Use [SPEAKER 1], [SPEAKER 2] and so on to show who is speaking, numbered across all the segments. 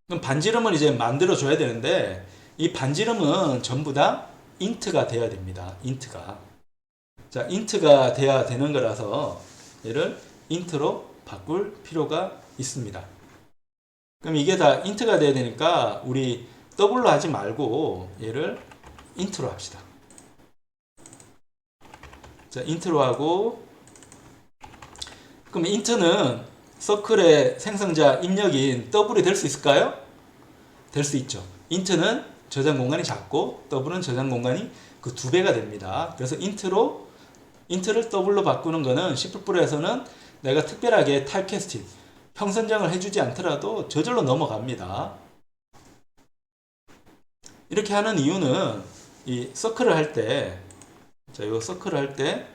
[SPEAKER 1] 그럼 반지름을 이제 만들어 줘야 되는데 이 반지름은 전부 다 int가 돼야 됩니다. int가. 자, int가 돼야 되는 거라서 얘를 int로 바꿀 필요가 있습니다. 그럼 이게 다 int가 돼야 되니까 우리 더블로 하지 말고 얘를 int로 합시다. 자, int로 하고 그럼 int는 서클의 생성자 입력인 더블이 될 수 있을까요? 될 수 있죠. int는 저장 공간이 작고 더블은 저장 공간이 그 2배가 됩니다. 그래서 int를 더블로 바꾸는 거는 C++에서는 내가 특별하게 타입캐스팅, 형선정을 해주지 않더라도 저절로 넘어갑니다. 이렇게 하는 이유는 이 서클을 할 때, 자, 이 서클을 할 때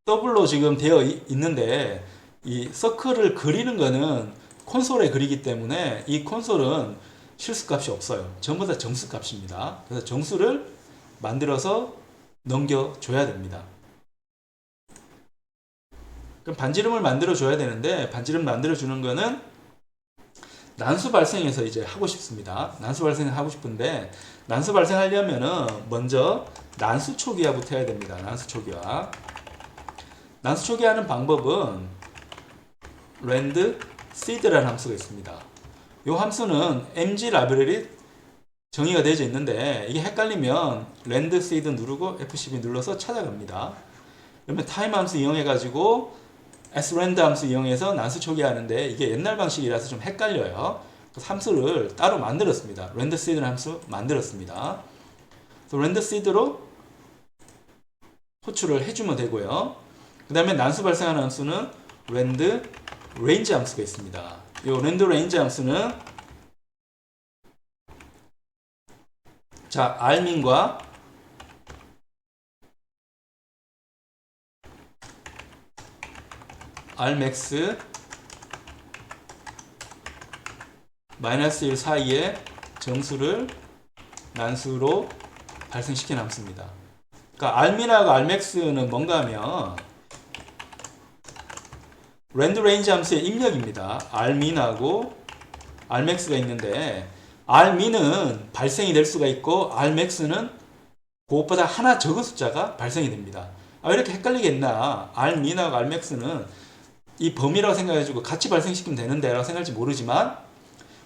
[SPEAKER 1] 더블로 지금 되어 있는데 이 서클을 그리는 거는 콘솔에 그리기 때문에 이 콘솔은 실수값이 없어요. 전부 다 정수값입니다. 그래서 정수를 만들어서 넘겨줘야 됩니다. 그럼 반지름을 만들어줘야 되는데 반지름 만들어주는 거는 난수 발생해서 이제 하고 싶습니다. 난수 발생을 하고 싶은데 난수 발생하려면은 먼저 난수 초기화부터 해야 됩니다. 난수 초기화. 난수 초기화하는 방법은 rand seed라는 함수가 있습니다. 이 함수는 mg 라이브러리 정의가 되어져 있는데 이게 헷갈리면 rand seed 누르고 F12 눌러서 찾아갑니다. 그러면 time 함수 이용해 가지고 srand 함수 이용해서 난수 초기화하는데 이게 옛날 방식이라서 좀 헷갈려요. 그래서 함수를 따로 만들었습니다. rand seed라는 함수 만들었습니다. 그래서 rand seed로 호출을 해주면 되고요. 그 다음에 난수 발생하는 함수는 rand range 함수가 있습니다. 이 rand range 함수는 자, rmin과 rmax 마이너스 1 사이에 정수를 난수로 발생시키는 함수입니다. 그러니까 rmin하고 rmax는 뭔가 하면 rand range 함수의 입력입니다. rmin하고 rmax가 있는데 rmin은 발생이 될 수가 있고 rmax는 그것보다 하나 적은 숫자가 발생이 됩니다. 왜 이렇게 헷갈리겠나? rmin하고 rmax는 이 범위라고 생각해가지고 같이 발생시키면 되는데 라고 생각할지 모르지만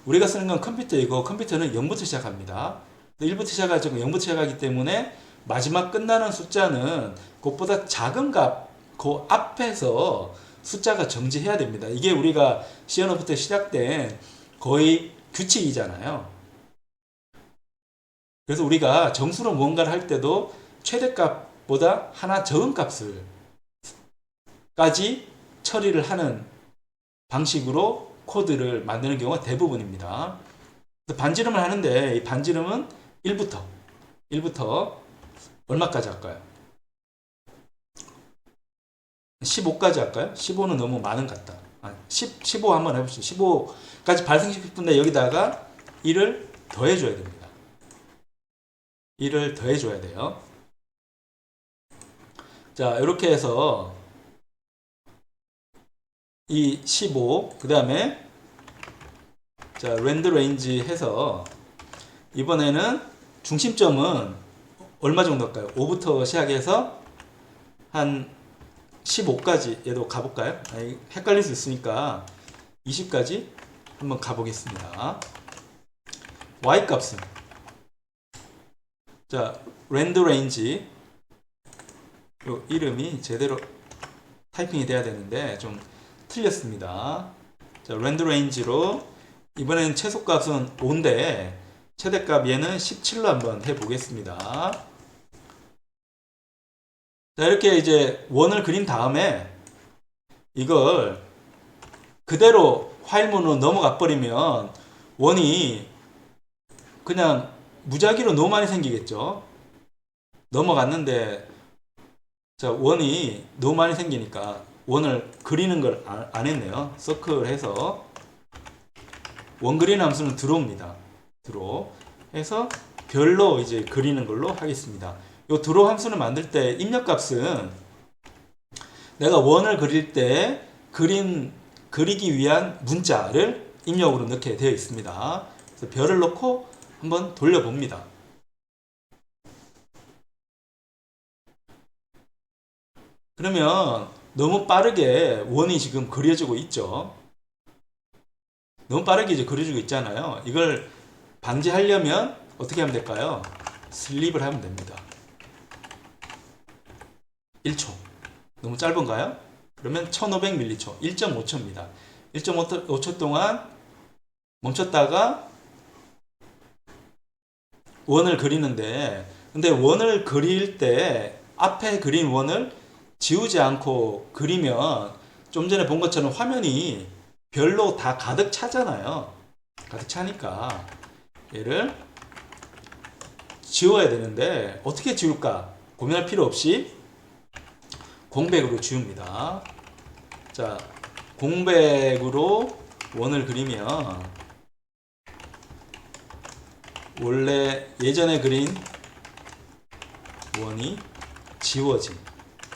[SPEAKER 1] 우리가 쓰는 건 컴퓨터이고 컴퓨터는 0부터 시작합니다. 1부터 시작하고 0부터 시작하기 때문에 마지막 끝나는 숫자는 그것보다 작은 값, 그 앞에서 숫자가 정지해야 됩니다. 이게 우리가 시언어부터 시작된 거의 규칙이잖아요. 그래서 우리가 정수로 무언가를 할 때도 최대값보다 하나 적은 값을 까지 처리를 하는 방식으로 코드를 만드는 경우가 대부분입니다. 반지름을 하는데 이 반지름은 1부터 얼마까지 할까요? 15까지 할까요? 15는 너무 많은 것 같다. 15 한번 해봅시다. 15까지 발생시키고 싶은데 여기다가 1을 더해줘야 됩니다. 1을 더해줘야 돼요. 자, 이렇게 해서 이 15, 그 다음에 자, rand range 해서 이번에는 중심점은 얼마 정도 할까요? 5부터 시작해서 한 15까지 얘도 가볼까요? 헷갈릴 수 있으니까 20까지 한번 가보겠습니다. y 값은 자, rand range 요 이름이 제대로 타이핑이 돼야 되는데 좀 틀렸습니다. 자, rand range로 이번에는 최소값은 5인데 최대값 얘는 17로 한번 해보겠습니다. 자, 이렇게 이제 원을 그린 다음에 이걸 그대로 화일문으로 넘어가 버리면 원이 그냥 무작위로 너무 많이 생기겠죠. 넘어갔는데 자, 원이 너무 많이 생기니까 원을 그리는 걸 안 했네요. 서클 해서 원 그리는 함수는 드로우입니다. 드로우 해서 별로 이제 그리는 걸로 하겠습니다. 이 드로우 함수를 만들 때 입력값은 내가 원을 그릴 때 그린 그리기 위한 문자를 입력으로 넣게 되어 있습니다. 그래서 별을 넣고 한번 돌려봅니다. 그러면 너무 빠르게 원이 지금 그려지고 있죠. 너무 빠르게 이제 그려지고 있잖아요. 이걸 방지하려면 어떻게 하면 될까요? 슬립을 하면 됩니다. 1초. 너무 짧은가요? 그러면 1500m초, 1.5초입니다. 1.5초 동안 멈췄다가 원을 그리는데, 근데 원을 그릴 때 앞에 그린 원을 지우지 않고 그리면 좀 전에 본 것처럼 화면이 별로 다 가득 차잖아요. 가득 차니까 얘를 지워야 되는데 어떻게 지울까 고민할 필요 없이 공백으로 지웁니다. 자, 공백으로 원을 그리면 원래 예전에 그린 원이 지워진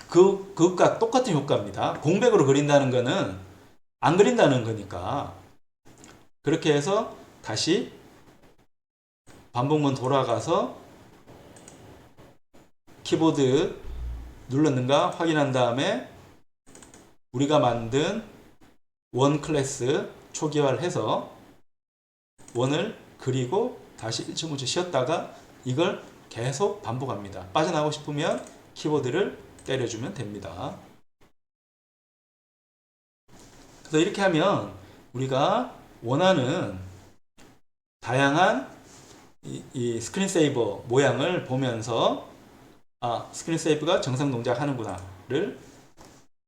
[SPEAKER 1] 그것과 똑같은 효과입니다. 공백으로 그린다는 거는 안 그린다는 거니까. 그렇게 해서 다시 반복문 돌아가서 키보드 눌렀는가 확인한 다음에 우리가 만든 원 클래스 초기화를 해서 원을 그리고 다시 1.5초 쉬었다가 이걸 계속 반복합니다. 빠져나오고 싶으면 키보드를 때려주면 됩니다. 그래서 이렇게 하면 우리가 원하는 다양한 이 스크린 세이버 모양을 보면서 스크린 세이브가 정상 동작하는구나를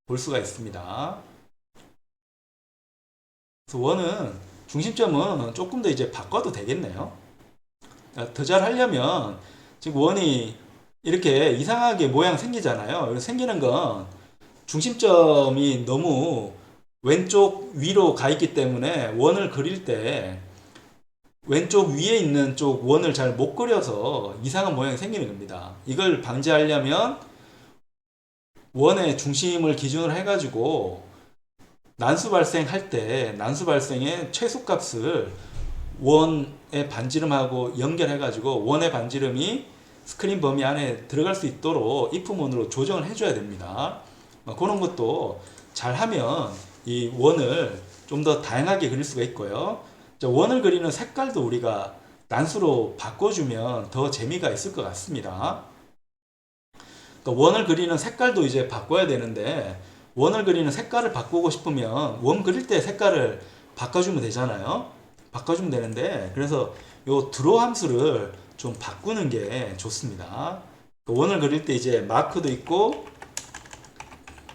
[SPEAKER 1] 볼 수가 있습니다. 그래서 원은 중심점은 조금 더 이제 바꿔도 되겠네요. 더 잘 하려면 지금 원이 이렇게 이상하게 모양 생기잖아요. 생기는 건 중심점이 너무 왼쪽 위로 가 있기 때문에 원을 그릴 때 왼쪽 위에 있는 쪽 원을 잘 못 그려서 이상한 모양이 생기는 겁니다. 이걸 방지하려면 원의 중심을 기준으로 해가지고 난수 발생할 때 난수 발생의 최소값을 원의 반지름하고 연결해가지고 원의 반지름이 스크린 범위 안에 들어갈 수 있도록 if문으로 조정을 해줘야 됩니다. 그런 것도 잘하면 이 원을 좀 더 다양하게 그릴 수가 있고요. 원을 그리는 색깔도 우리가 난수로 바꿔주면 더 재미가 있을 것 같습니다. 그러니까 원을 그리는 색깔도 이제 바꿔야 되는데 원을 그리는 색깔을 바꾸고 싶으면 원 그릴 때 색깔을 바꿔주면 되잖아요. 바꿔주면 되는데 그래서 요 드로우 함수를 좀 바꾸는 게 좋습니다. 원을 그릴 때 이제 마크도 있고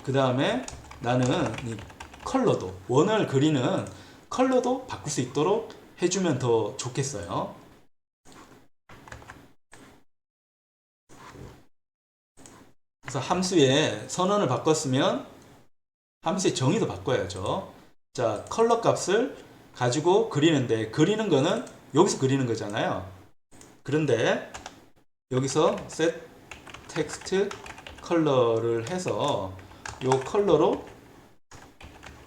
[SPEAKER 1] 그 다음에 나는 이 컬러도 원을 그리는 컬러도 바꿀 수 있도록 해주면 더 좋겠어요. 그래서 함수의 선언을 바꿨으면 함수의 정의도 바꿔야죠. 자, 컬러 값을 가지고 그리는데 그리는 거는 여기서 그리는 거잖아요. 그런데 여기서 set text 컬러를 해서 요 컬러로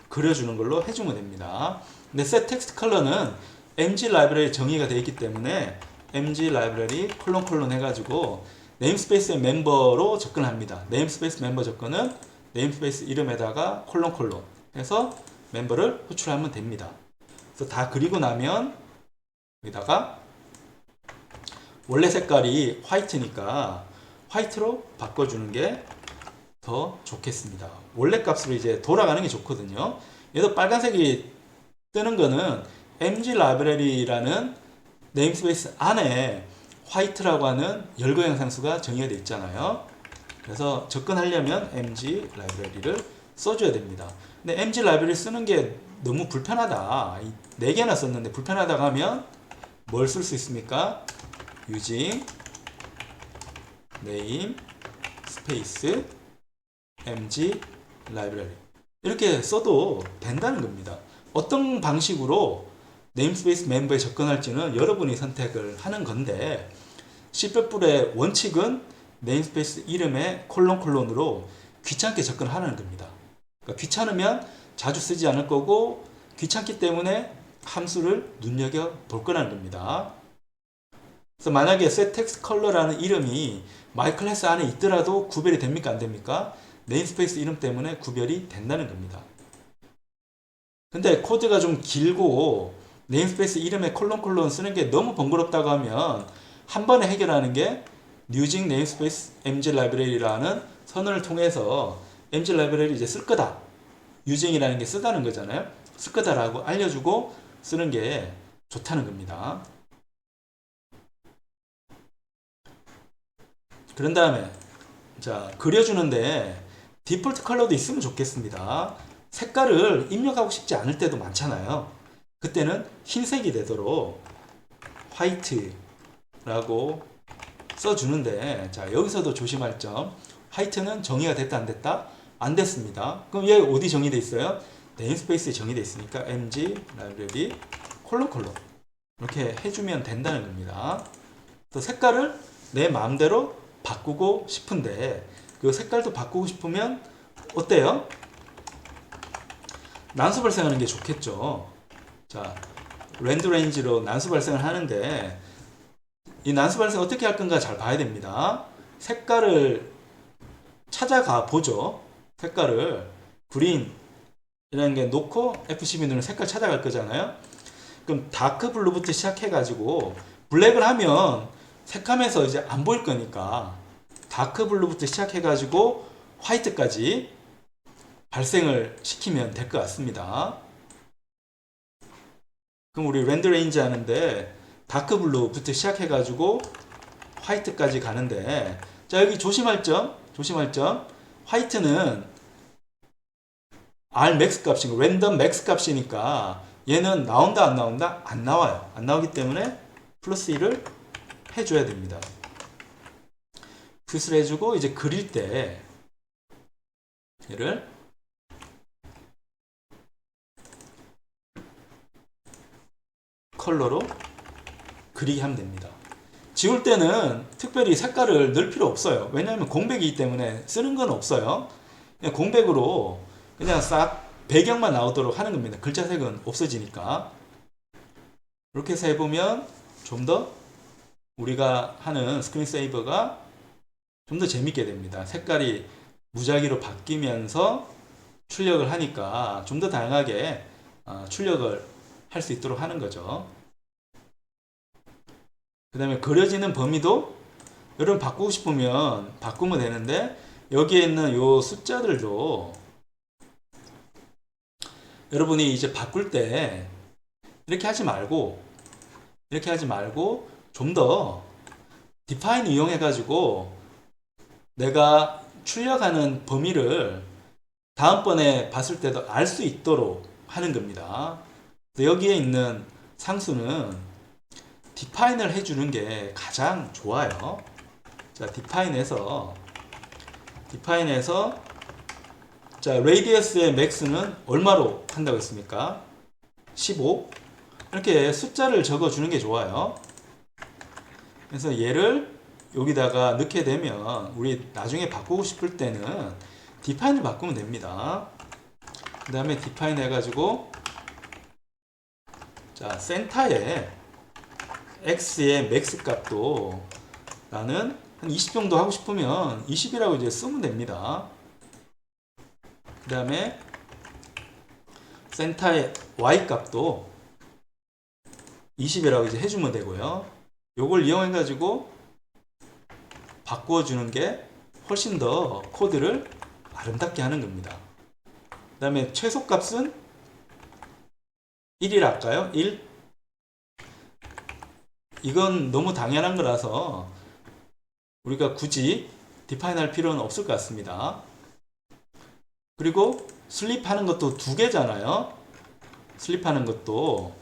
[SPEAKER 1] 그려주는 걸로 해주면 됩니다. 근데 set text 컬러는 mg 라이브러리 정의가 되어 있기 때문에 mg 라이브러리 콜론 해가지고 네임스페이스의 멤버로 접근합니다. 네임스페이스 멤버 접근은 네임스페이스 이름에다가 콜론 해서 멤버를 호출하면 됩니다. 그래서 다 그리고 나면 여기다가 원래 색깔이 화이트니까 화이트로 바꿔주는 게 더 좋겠습니다. 원래 값으로 이제 돌아가는 게 좋거든요. 얘도 빨간색이 뜨는 거는 mg 라이브러리라는 네임스페이스 안에 화이트라고 하는 열거 형상수가 정의가 되어 있잖아요. 그래서 접근하려면 mg 라이브러리를 써줘야 됩니다. 근데 mg 라이브러리 쓰는 게 너무 불편하다. 4개나 썼는데 불편하다고 하면 뭘 쓸 수 있습니까? using name space mg library 이렇게 써도 된다는 겁니다. 어떤 방식으로 네임스페이스 멤버에 접근할지는 여러분이 선택을 하는 건데 C++의 원칙은 네임스페이스 이름에 콜론으로 귀찮게 접근하는 겁니다. 그러니까 귀찮으면 자주 쓰지 않을 거고 귀찮기 때문에 함수를 눈여겨 볼 거라는 겁니다. 그래서 만약에 setTextColor라는 이름이 myClass 안에 있더라도 구별이 됩니까? 안 됩니까? 네임스페이스 이름 때문에 구별이 된다는 겁니다. 근데 코드가 좀 길고 네임스페이스 이름에 콜론 쓰는 게 너무 번거롭다고 하면 한 번에 해결하는 게 using namespace mg library라는 선언을 통해서 mg library 이제 쓸 거다. using이라는 게 쓰다는 거잖아요. 쓸 거다라고 알려주고 쓰는 게 좋다는 겁니다. 그런 다음에 자 그려주는데 디폴트 컬러도 있으면 좋겠습니다. 색깔을 입력하고 싶지 않을 때도 많잖아요. 그때는 흰색이 되도록 화이트라고 써주는데 자 여기서도 조심할 점 화이트는 정의가 됐다 안 됐다? 안 됐습니다. 그럼 얘 어디 정의되어 있어요? 네임스페이스에 정의되어 있으니까 mg library 콜론 이렇게 해주면 된다는 겁니다. 또 색깔을 내 마음대로 바꾸고 싶은데 그 색깔도 바꾸고 싶으면 어때요? 난수 발생하는 게 좋겠죠. 자, 랜드 레인지로 난수 발생을 하는데 이 난수 발생 어떻게 할 건가 잘 봐야 됩니다. 색깔을 찾아가 보죠. 색깔을 그린이라는 게 놓고 F12 누르면 색깔 찾아갈 거잖아요. 그럼 다크 블루부터 시작해 가지고 블랙을 하면 색감에서 이제 안 보일 거니까 다크 블루부터 시작해 가지고 화이트까지 발생을 시키면 될 것 같습니다. 그럼 우리 랜드 레인지 하는데 다크 블루부터 시작해 가지고 화이트까지 가는데 자 여기 조심할 점 화이트는 R max 값이고 랜덤 맥스 값이니까 얘는 나온다 안 나온다? 안 나와요. 안 나오기 때문에 플러스 1을 해줘야 됩니다. 풋을 해주고 이제 그릴 때 얘를 컬러로 그리게 하면 됩니다. 지울 때는 특별히 색깔을 넣을 필요 없어요. 왜냐하면 공백이기 때문에 쓰는 건 없어요. 그냥 공백으로 그냥 싹 배경만 나오도록 하는 겁니다. 글자색은 없어지니까. 이렇게 해서 해보면 좀 더 우리가 하는 스크린 세이버가 좀 더 재밌게 됩니다. 색깔이 무작위로 바뀌면서 출력을 하니까 좀 더 다양하게 출력을 할 수 있도록 하는 거죠. 그 다음에 그려지는 범위도 여러분 바꾸고 싶으면 바꾸면 되는데 여기에 있는 요 숫자들도 여러분이 이제 바꿀 때 이렇게 하지 말고 좀 더 define 이용해 가지고 내가 출력하는 범위를 다음번에 봤을 때도 알 수 있도록 하는 겁니다. 여기에 있는 상수는 define을 해주는 게 가장 좋아요. 자, define에서 자, radius의 max는 얼마로 한다고 했습니까? 15 이렇게 숫자를 적어주는 게 좋아요. 그래서 얘를 여기다가 넣게 되면 우리 나중에 바꾸고 싶을 때는 define을 바꾸면 됩니다. 그 다음에 define 해가지고 자 센터에 x의 max 값도 나는 한 20 정도 하고 싶으면 20이라고 이제 쓰면 됩니다. 그 다음에 센터의 y 값도 20이라고 이제 해주면 되고요. 요걸 이용해 가지고 바꾸어 주는 게 훨씬 더 코드를 아름답게 하는 겁니다. 그 다음에 최소값은 1이라 할까요? 1 이건 너무 당연한 거라서 우리가 굳이 define 할 필요는 없을 것 같습니다. 그리고 슬립 하는 것도 두 개잖아요. 슬립 하는 것도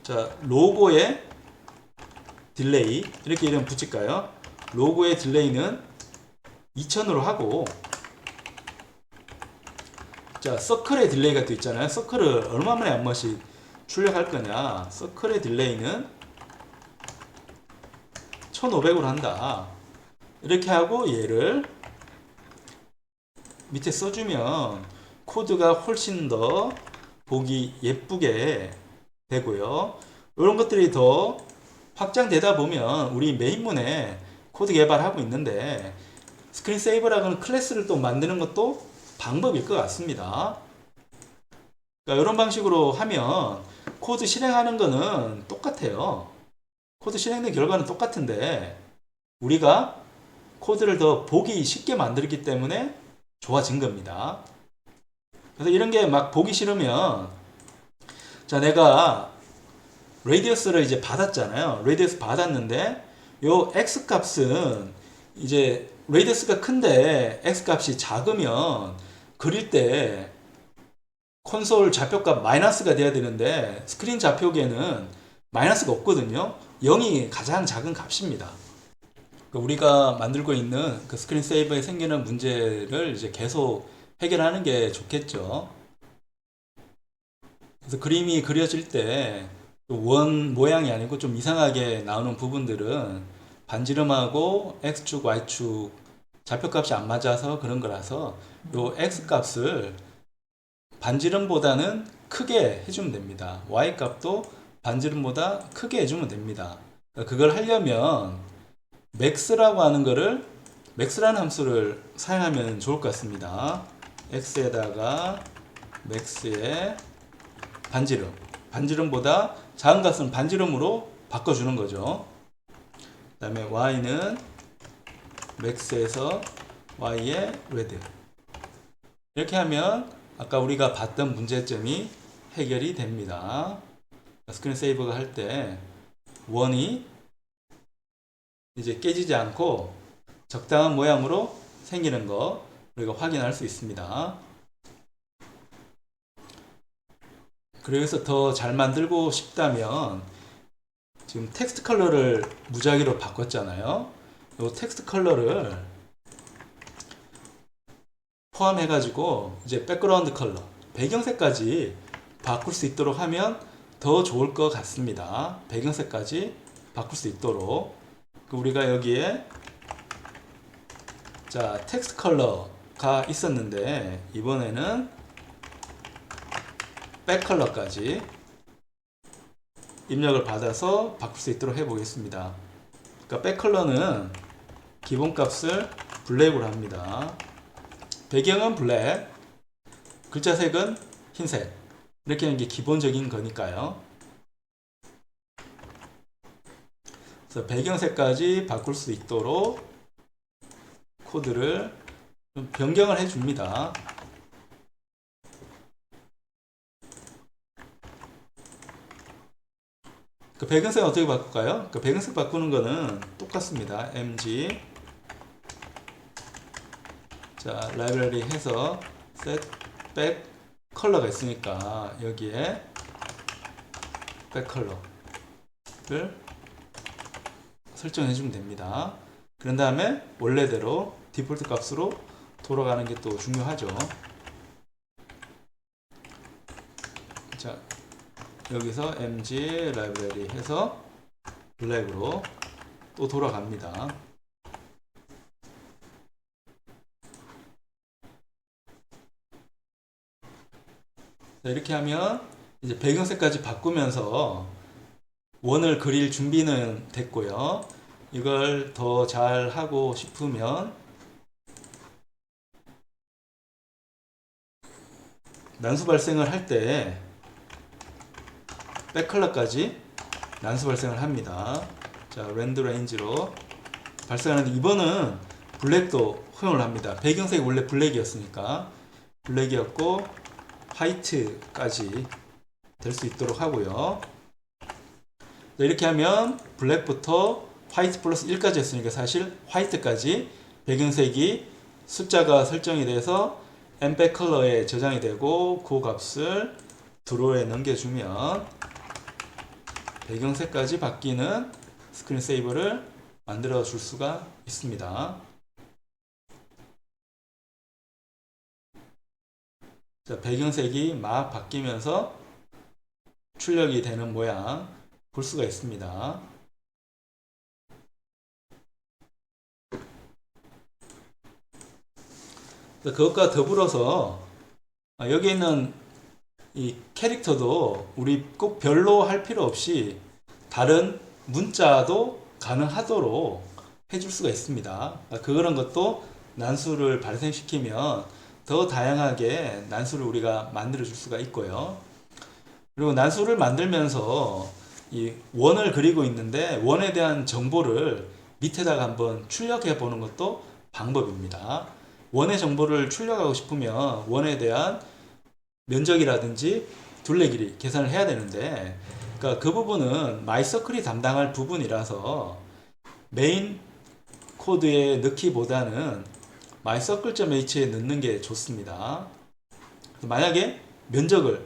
[SPEAKER 1] 자 로고의 딜레이 이렇게 이름 붙일까요? 로고의 딜레이는 2000으로 하고 자 서클의 딜레이가 또 있잖아요. 서클을 얼마 만에 한 번씩 출력할 거냐. 서클의 딜레이는 1500으로 한다. 이렇게 하고 얘를 밑에 써주면 코드가 훨씬 더 보기 예쁘게 되고요. 이런 것들이 더 확장되다 보면 우리 메인문에 코드 개발하고 있는데 스크린 세이버라는 클래스를 또 만드는 것도 방법일 것 같습니다. 그러니까 이런 방식으로 하면 코드 실행하는 거는 똑같아요. 코드 실행된 결과는 똑같은데 우리가 코드를 더 보기 쉽게 만들기 때문에 좋아진 겁니다. 그래서 이런 게 막 보기 싫으면 자 내가 레디어스를 이제 받았잖아요. 레디어스 받았는데 요 x 값은 이제 레디어스가 큰데 x 값이 작으면 그릴 때 콘솔 좌표값 마이너스가 돼야 되는데 스크린 좌표계는 마이너스가 없거든요. 0이 가장 작은 값입니다. 우리가 만들고 있는 그 스크린 세이버에 생기는 문제를 이제 계속 해결하는 게 좋겠죠. 그래서 그림이 그려질 때 원 모양이 아니고 좀 이상하게 나오는 부분들은 반지름하고 x축, y축 좌표값이 안 맞아서 그런 거라서 요 x값을 반지름보다는 크게 해주면 됩니다. y값도 반지름보다 크게 해주면 됩니다. 그걸 하려면 max라고 하는 거를 max라는 함수를 사용하면 좋을 것 같습니다. x에다가 max의 반지름, 반지름보다 작은 값은 반지름으로 바꿔주는 거죠. 그 다음에 y는 max에서 y의 레드. 이렇게 하면 아까 우리가 봤던 문제점이 해결이 됩니다. 스크린 세이버가 할 때 원이 이제 깨지지 않고 적당한 모양으로 생기는 거 우리가 확인할 수 있습니다. 그래서 더 잘 만들고 싶다면 지금 텍스트 컬러를 무작위로 바꿨잖아요. 이 텍스트 컬러를 포함해 가지고 이제 백그라운드 컬러 배경색까지 바꿀 수 있도록 하면 더 좋을 것 같습니다. 배경색까지 바꿀 수 있도록 우리가 여기에 자 텍스트 컬러가 있었는데 이번에는 백 컬러까지 입력을 받아서 바꿀 수 있도록 해 보겠습니다. 그러니까 백 컬러는 기본값을 블랙으로 합니다. 배경은 블랙, 글자 색은 흰색. 이렇게 하는 게 기본적인 거니까요. 그래서 배경색까지 바꿀 수 있도록 코드를 좀 변경을 해줍니다. 그 배경색 어떻게 바꿀까요? 그 배경색 바꾸는 거는 똑같습니다. mg 자 라이브러리 해서 set back 컬러가 있으니까 여기에 백 컬러를 설정해 주면 됩니다. 그런 다음에 원래대로 디폴트 값으로 돌아가는 게 또 중요하죠. 자 여기서 mg 라이브러리 해서 블랙으로 또 돌아갑니다. 자, 이렇게 하면 이제 배경색까지 바꾸면서 원을 그릴 준비는 됐고요. 이걸 더 잘 하고 싶으면 난수 발생을 할 때 백컬러까지 난수 발생을 합니다. 자, 랜드 레인지로 발생하는데 이번은 블랙도 허용을 합니다. 배경색이 원래 블랙이었으니까 블랙이었고 화이트까지 될 수 있도록 하고요. 이렇게 하면 블랙부터 화이트 플러스 1까지 했으니까 사실 화이트까지 배경색이 숫자가 설정이 돼서 엠백 컬러에 저장이 되고 그 값을 드로우에 넘겨주면 배경색까지 바뀌는 스크린 세이버를 만들어 줄 수가 있습니다. 자, 배경색이 막 바뀌면서 출력이 되는 모양 볼 수가 있습니다. 그것과 더불어서 여기 있는 이 캐릭터도 우리 꼭 별로 할 필요 없이 다른 문자도 가능하도록 해줄 수가 있습니다. 그런 것도 난수를 발생시키면 더 다양하게 난수를 우리가 만들어 줄 수가 있고요. 그리고 난수를 만들면서 이 원을 그리고 있는데 원에 대한 정보를 밑에다가 한번 출력해 보는 것도 방법입니다. 원의 정보를 출력하고 싶으면 원에 대한 면적이라든지 둘레 길이 계산을 해야 되는데, 그러니까 그 부분은 마이서클이 담당할 부분이라서 메인 코드에 넣기보다는 mycircle.h에 넣는 게 좋습니다. 만약에 면적을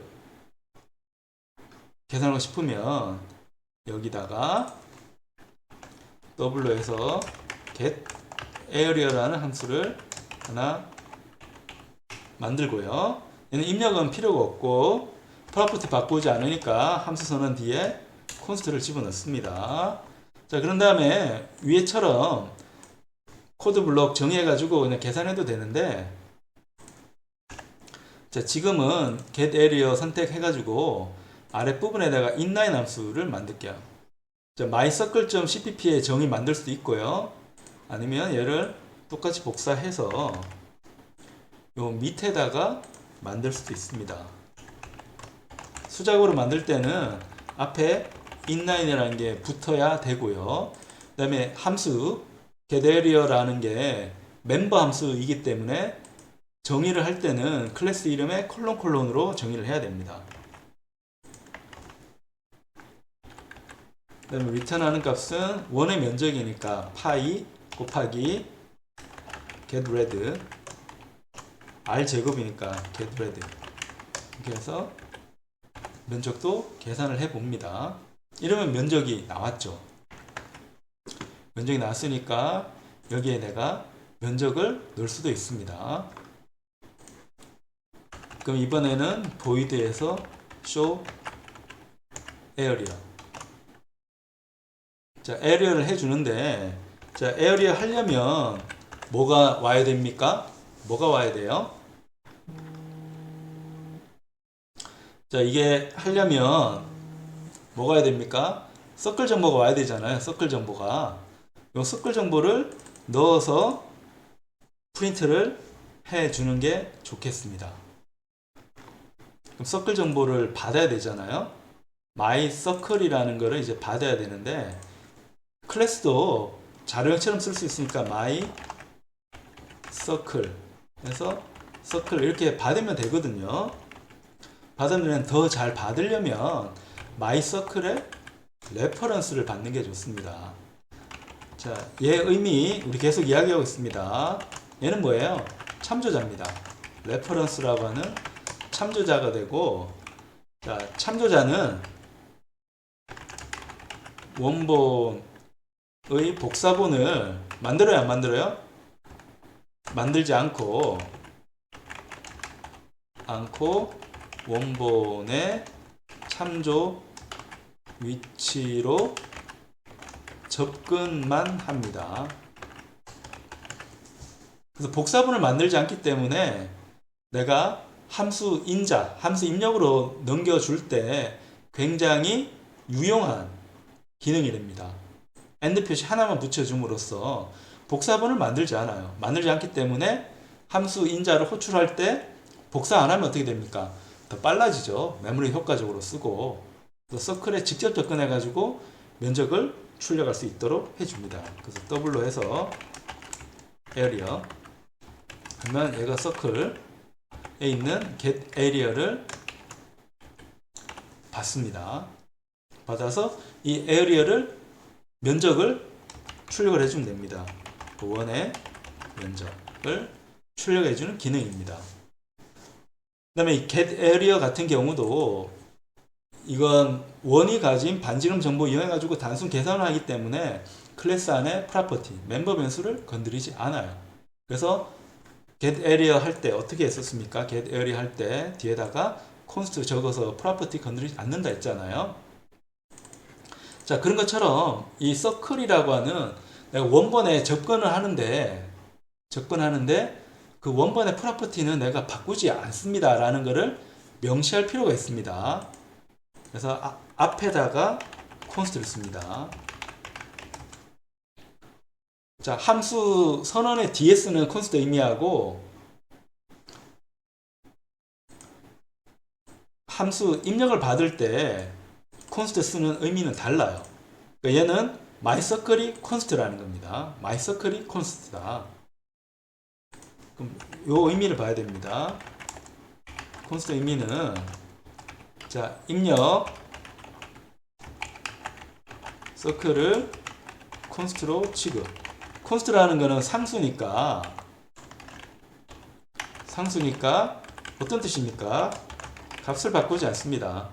[SPEAKER 1] 계산하고 싶으면 여기다가 W에서 get area라는 함수를 하나 만들고요. 얘는 입력은 필요가 없고 프로퍼티 바꾸지 않으니까 함수 선언 뒤에 const를 집어넣습니다. 자, 그런 다음에 위에처럼 코드 블록 정의해가지고 그냥 계산해도 되는데, 자, 지금은 get area 선택해가지고 아랫부분에다가 inline 함수를 만들게요. 자, mycircle.cpp의 정의 만들 수도 있고요. 아니면 얘를 똑같이 복사해서 요 밑에다가 만들 수도 있습니다. 수작으로 만들 때는 앞에 inline이라는 게 붙어야 되고요. 그 다음에 함수 getArea라는 게 멤버 함수이기 때문에 정의를 할 때는 클래스 이름에 콜론으로 정의를 해야 됩니다. 그 다음에 return하는 값은 원의 면적이니까 파이 곱하기 getRed, r 제곱이니까 getRed 이렇게 해서 면적도 계산을 해 봅니다. 이러면 면적이 나왔죠. 면적이 나왔으니까 여기에 내가 면적을 넣을 수도 있습니다. 그럼 이번에는 void에서 show area. 자, area를 해주는데, 자, area 하려면 뭐가 와야 됩니까? 뭐가 와야 돼요? 자, 이게 하려면 뭐가 와야 됩니까? 서클 정보가 와야 되잖아요. 서클 정보가. 이 서클 정보를 넣어서 프린트를 해주는 게 좋겠습니다. 그럼 서클 정보를 받아야 되잖아요. myCircle이라는 거를 이제 받아야 되는데, 클래스도 자료형처럼 쓸 수 있으니까 myCircle 해서 circle 이렇게 받으면 되거든요. 받으면 더 잘 받으려면 myCircle의 레퍼런스를 받는 게 좋습니다. 자, 얘 의미 우리 계속 이야기하고 있습니다. 얘는 뭐예요? 참조자입니다. 레퍼런스라고 하는 참조자가 되고, 자, 참조자는 원본의 복사본을 만들어요, 안 만들어요? 만들지 않고 원본의 참조 위치로 접근만 합니다. 그래서 복사본을 만들지 않기 때문에 내가 함수 입력으로 넘겨줄 때 굉장히 유용한 기능이 됩니다. AND 표시 하나만 붙여줌으로써 복사본을 만들지 않아요. 만들지 않기 때문에 함수 인자를 호출할 때 복사 안 하면 어떻게 됩니까? 더 빨라지죠. 메모리 효과적으로 쓰고, 또 서클에 직접 접근해 가지고 면적을 출력할 수 있도록 해줍니다. 그래서 W로 해서 area 하면 얘가 서클에 있는 get area를 받습니다. 받아서 이 area를 면적을 출력을 해주면 됩니다. 그 원의 면적을 출력해주는 기능입니다. 그 다음에 이 get area 같은 경우도 이건 원이 가진 반지름 정보 이용해가지고 단순 계산을 하기 때문에 클래스 안에 property, 멤버 변수를 건드리지 않아요. 그래서 get area 할 때 어떻게 했었습니까? get area 할 때 뒤에다가 const 적어서 property 건드리지 않는다 했잖아요. 자, 그런 것처럼 이 circle이라고 하는 내가 원본에 접근을 하는데 그 원본의 프로퍼티는 내가 바꾸지 않습니다 라는 것을 명시할 필요가 있습니다. 그래서 앞에다가 const를 씁니다. 자, 함수 선언의 뒤에 쓰는 const 의미하고 함수 입력을 받을 때 const 쓰는 의미는 달라요. 그러니까 얘는 myCircle이 const라는 겁니다. myCircle이 const다. 그럼 요 의미를 봐야 됩니다. const 의미는 자, 입력 circle을 const로 취급. const라는 거는 상수니까 어떤 뜻입니까? 값을 바꾸지 않습니다.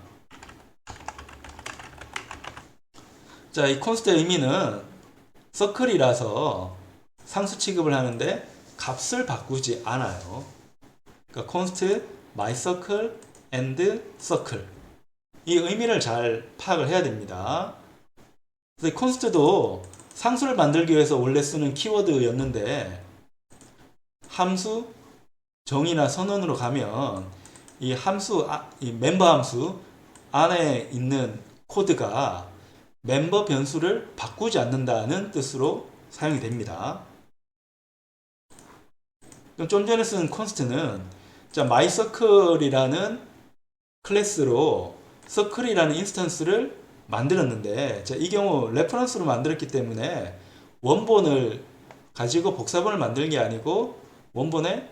[SPEAKER 1] 자, 이 const의 의미는 circle이라서 상수 취급을 하는데 값을 바꾸지 않아요. 그러니까 const myCircle and circle 이 의미를 잘 파악을 해야 됩니다. 그래서 이 const도 상수를 만들기 위해서 원래 쓰는 키워드였는데 함수 정의나 선언으로 가면 이 함수, 이 멤버 함수 안에 있는 코드가 멤버 변수를 바꾸지 않는다는 뜻으로 사용이 됩니다. 그럼 좀 전에 쓴 const는 자, myCircle이라는 클래스로 circle이라는 인스턴스를 만들었는데 자, 이 경우 레퍼런스로 만들었기 때문에 원본을 가지고 복사본을 만드는 게 아니고 원본에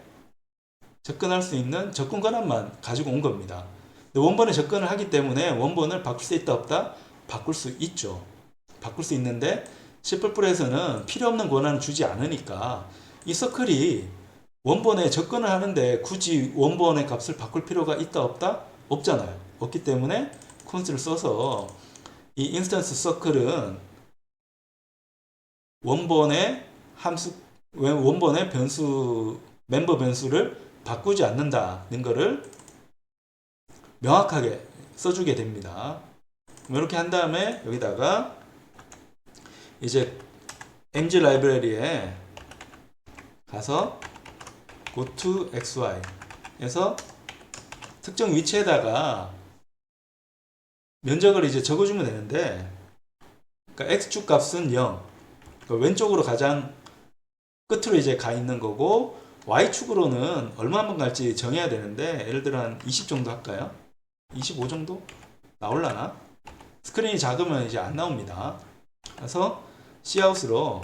[SPEAKER 1] 접근할 수 있는 접근 권한만 가지고 온 겁니다. 근데 원본에 접근을 하기 때문에 원본을 바꿀 수 있다 없다? 바꿀 수 있죠. 바꿀 수 있는데 C++에서는 필요 없는 권한을 주지 않으니까 이 서클이 원본에 접근을 하는데 굳이 원본의 값을 바꿀 필요가 있다 없다? 없잖아요. 없기 때문에 const를 써서 이 인스턴스 서클은 원본의 변수 멤버 변수를 바꾸지 않는다는 것을 명확하게 써주게 됩니다. 이렇게 한 다음에 여기다가 이제 mg 라이브러리에 가서 go to xy 에서 특정 위치에다가 면적을 이제 적어주면 되는데 그러니까 x축 값은 0 그러니까 왼쪽으로 가장 끝으로 이제 가 있는 거고 y축으로는 얼마만 갈지 정해야 되는데 예를 들어 한 20 정도 할까요? 25 정도? 나올라나? 스크린이 작으면 이제 안 나옵니다. 그래서 cout으로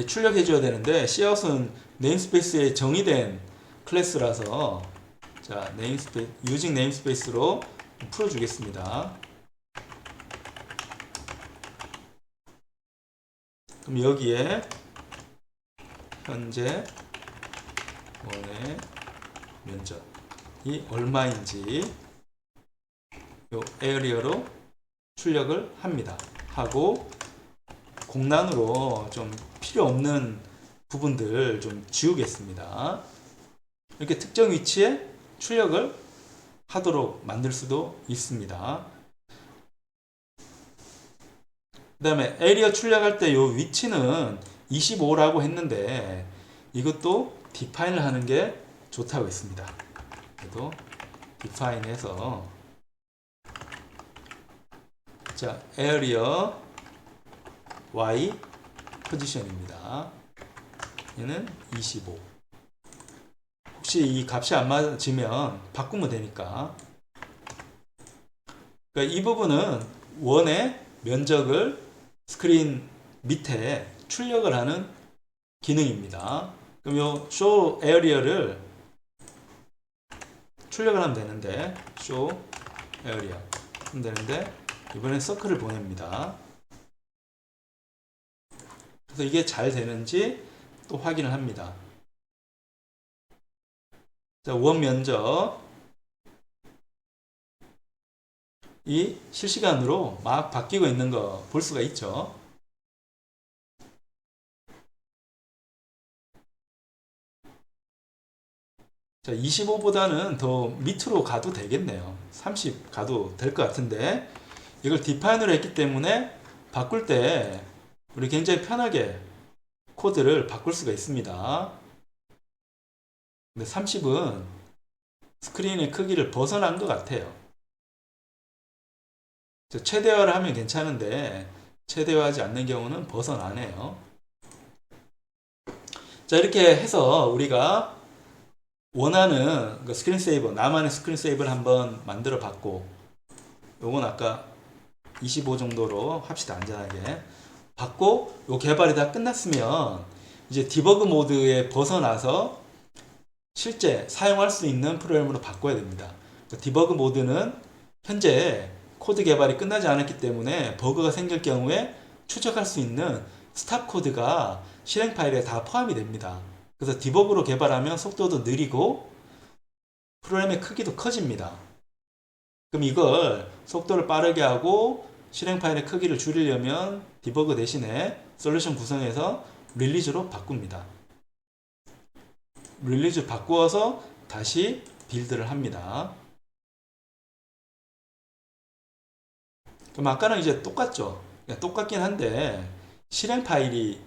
[SPEAKER 1] 출력해 줘야 되는데 cout은 네임스페이스에 정의된 클래스라서 자, using namespace로 풀어 주겠습니다. 그럼 여기에 현재 원의 면적이 얼마인지 요 에어리어로 출력을 합니다. 하고 공란으로 좀 필요 없는 부분들 좀 지우겠습니다. 이렇게 특정 위치에 출력을 하도록 만들 수도 있습니다. 그 다음에 에리어 출력할 때 요 위치는 25라고 했는데 이것도 디파인을 하는 게 좋다고 했습니다. 그래도 디파인해서 자, area y 포지션입니다. 얘는 25. 혹시 이 값이 안 맞으면 바꾸면 되니까. 그러니까 이 부분은 원의 면적을 스크린 밑에 출력을 하는 기능입니다. 그럼 요 show area를 출력을 하면 되는데 show area 하면 되는데 이번엔 서클을 보냅니다. 그래서 이게 잘 되는지 또 확인을 합니다. 자, 원 면적 이 실시간으로 막 바뀌고 있는 거 볼 수가 있죠. 자, 25보다는 더 밑으로 가도 되겠네요. 30 가도 될 것 같은데 이걸 디파인으로 했기 때문에 바꿀 때 우리 굉장히 편하게 코드를 바꿀 수가 있습니다. 근데 30은 스크린의 크기를 벗어난 것 같아요. 최대화를 하면 괜찮은데 최대화하지 않는 경우는 벗어나네요. 자, 이렇게 해서 우리가 원하는 그 스크린세이버, 나만의 스크린세이버를 한번 만들어 봤고, 요건 아까 25 정도로 합시다. 안전하게 받고, 요 개발이 다 끝났으면 이제 디버그 모드에 벗어나서 실제 사용할 수 있는 프로그램으로 바꿔야 됩니다. 디버그 모드는 현재 코드 개발이 끝나지 않았기 때문에 버그가 생길 경우에 추적할 수 있는 스탑 코드가 실행 파일에 다 포함이 됩니다. 그래서 디버그로 개발하면 속도도 느리고 프로그램의 크기도 커집니다. 그럼 이걸 속도를 빠르게 하고 실행 파일의 크기를 줄이려면 디버그 대신에 솔루션 구성해서 릴리즈로 바꿉니다. 릴리즈 바꾸어서 다시 빌드를 합니다. 그럼 아까는 이제 똑같죠. 똑같긴 한데 실행 파일이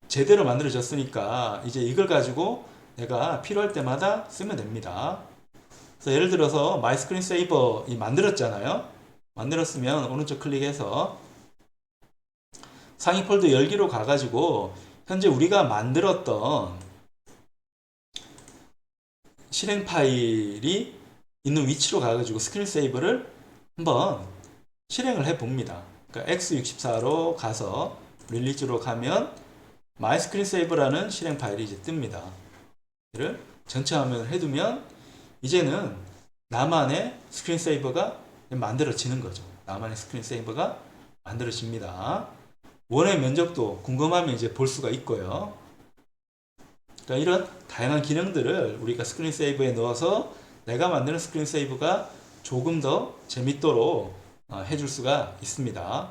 [SPEAKER 1] 제대로 만들어졌으니까 이제 이걸 가지고 내가 필요할 때마다 쓰면 됩니다. 그래서 예를 들어서 마이 스크린 세이버 만들었잖아요. 만들었으면 오른쪽 클릭해서 상위 폴더 열기로 가가지고 현재 우리가 만들었던 실행 파일이 있는 위치로 가가지고 스크린 세이버를 한번 실행을 해 봅니다. 그러니까 x64로 가서 릴리즈로 가면 마이 스크린 세이버라는 실행 파일이 이제 뜹니다. 이를 전체 화면을 해두면 이제는 나만의 스크린 세이버가 만들어지는 거죠. 나만의 스크린 세이버가 만들어집니다. 원의 면적도 궁금하면 이제 볼 수가 있고요. 그러니까 이런 다양한 기능들을 우리가 스크린 세이버에 넣어서 내가 만드는 스크린 세이버가 조금 더 재밌도록 해줄 수가 있습니다.